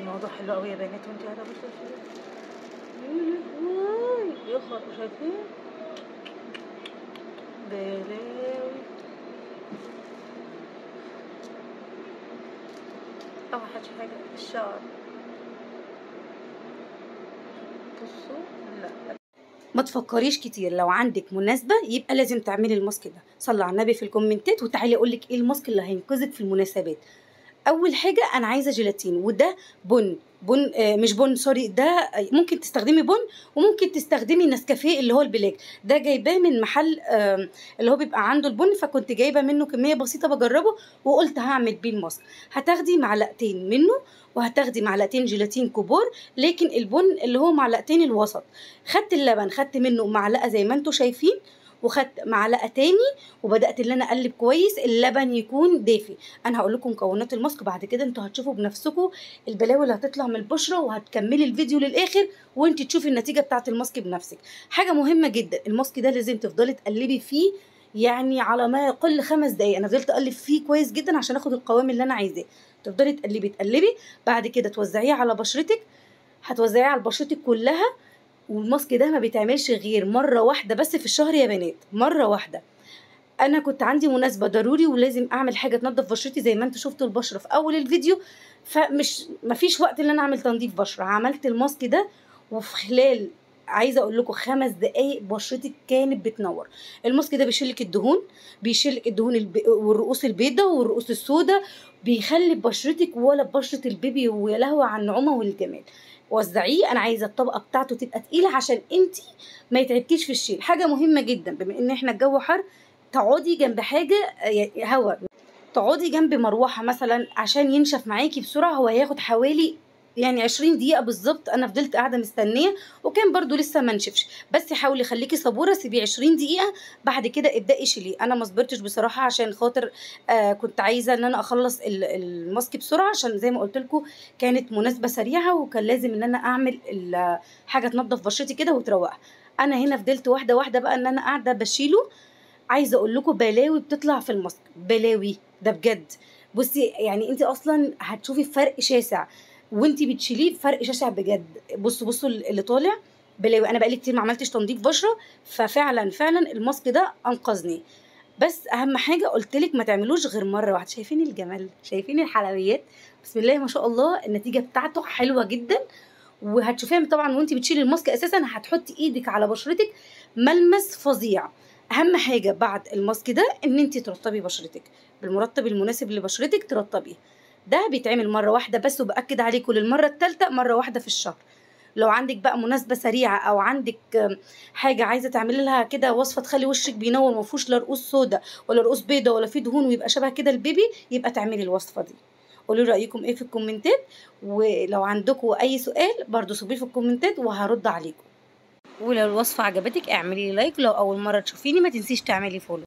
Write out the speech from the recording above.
الموضوع حلو قوي يا بنات، وانتي قاعده بصوا كده. يا خبر، شايفين بلاوي. اوحش حاجه الشعر. بصوا، لا ما تفكريش كتير، لو عندك مناسبه يبقى لازم تعملي الماسك ده. صلي على النبي في الكومنتات وتعالي اقول لك ايه الماسك اللي هينقذك في المناسبات. اول حاجه انا عايزه جيلاتين، وده بن مش بن سوري، ده ممكن تستخدمي بن وممكن تستخدمي نسكافيه اللي هو البلاك. ده جايباه من محل اللي هو بيبقى عنده البن، فكنت جايبه منه كميه بسيطه بجربه وقلت هعمل بيه الماسك. هتاخدي معلقتين منه وهتاخدي معلقتين جيلاتين كبار، لكن البن اللي هو معلقتين الوسط. خدت اللبن، خدت منه معلقه زي ما انتم شايفين، وخدت معلقه تاني وبدات ان انا اقلب كويس. اللبن يكون دافي. انا هقول لكم مكونات الماسك بعد كده، انتوا هتشوفوا بنفسكم البلاوي اللي هتطلع من البشره، وهتكملي الفيديو للاخر وانت تشوفي النتيجه بتاعه الماسك بنفسك. حاجه مهمه جدا، الماسك ده لازم تفضلي تقلبي فيه يعني على ما يقل 5 دقايق. انا فضلت اقلب فيه كويس جدا عشان اخد القوام اللي انا عايزاه. تفضلي تقلبي بعد كده توزعيه على بشرتك. هتوزعيه على بشرتك كلها. والماسك ده ما بيتعملش غير مره واحده بس في الشهر يا بنات، مره واحده. انا كنت عندي مناسبه ضروري ولازم اعمل حاجه تنظف بشرتي زي ما انتوا شفتوا البشره في اول الفيديو، مفيش وقت ان انا اعمل تنظيف بشره. عملت الماسك ده وفي خلال عايزه اقول لكم 5 دقايق بشرتك كانت بتنور. الماسك ده بيشيلك الدهون، بيشيلك الدهون والرؤوس البيضاء والرؤوس السوداء، بيخلي بشرتك ولا بشره البيبي، ويا لهوي على النعومه والجمال. وزعيه. انا عايزه الطبقه بتاعته تبقى تقيله عشان انتي ما يتعبكيش في الشيل. حاجه مهمه جدا، بما ان احنا الجو حر، تقعدي جنب حاجه هواء، تقعدي جنب مروحه مثلا عشان ينشف معاكي بسرعه. هو هياخد حوالي يعني 20 دقيقه بالظبط. انا فضلت قاعده مستنيه وكان برضو لسه ما نشفش، بس حاولي خليكي صبوره، سيبيه 20 دقيقه بعد كده ابداي شيليه. انا ما صبرتش بصراحه عشان خاطر كنت عايزه ان انا اخلص الماسك بسرعه، عشان زي ما قلت لكم كانت مناسبه سريعه وكان لازم ان انا اعمل حاجه تنظف بشرتي كده وتروقها. انا هنا فضلت واحده واحده بقى ان انا قاعده بشيله. عايزه اقول لكم بلاوي بتطلع في الماسك، بلاوي ده بجد. بصي يعني انت اصلا هتشوفي فرق شاسع وانت بتشيليه، فرق شاسع بجد. بصوا اللي طالع بلاوي. انا بقالي كتير ما عملتش تنظيف بشره، ففعلا الماسك ده انقذني. بس اهم حاجه قلت لك ما تعملوش غير مره واحده. شايفين الجمال، شايفين الحلويات، بسم الله ما شاء الله. النتيجه بتاعته حلوه جدا، وهتشوفيها طبعا وانت بتشيلي الماسك. اساسا هتحطي ايدك على بشرتك ملمس فظيع. اهم حاجه بعد الماسك ده ان انت ترطبي بشرتك بالمرطب المناسب لبشرتك، ترطبيه. ده بيتعمل مره واحده بس، وباكد عليكم للمره الثالثه مره واحده في الشهر. لو عندك بقى مناسبه سريعه او عندك حاجه عايزه تعملي لها كده وصفه تخلي وشك بينور، ما فيهوش لا رؤوس سودا ولا رؤوس بيضه ولا فيه دهون، ويبقى شبه كده البيبي، يبقى تعملي الوصفه دي. قولوا لي رايكم ايه في الكومنتات، ولو عندكم اي سؤال برضو سيبوه في الكومنتات وهرد عليكم. ولو الوصفه عجبتك اعملي لي لايك، لو اول مره تشوفيني ما تنسيش تعملي فولو.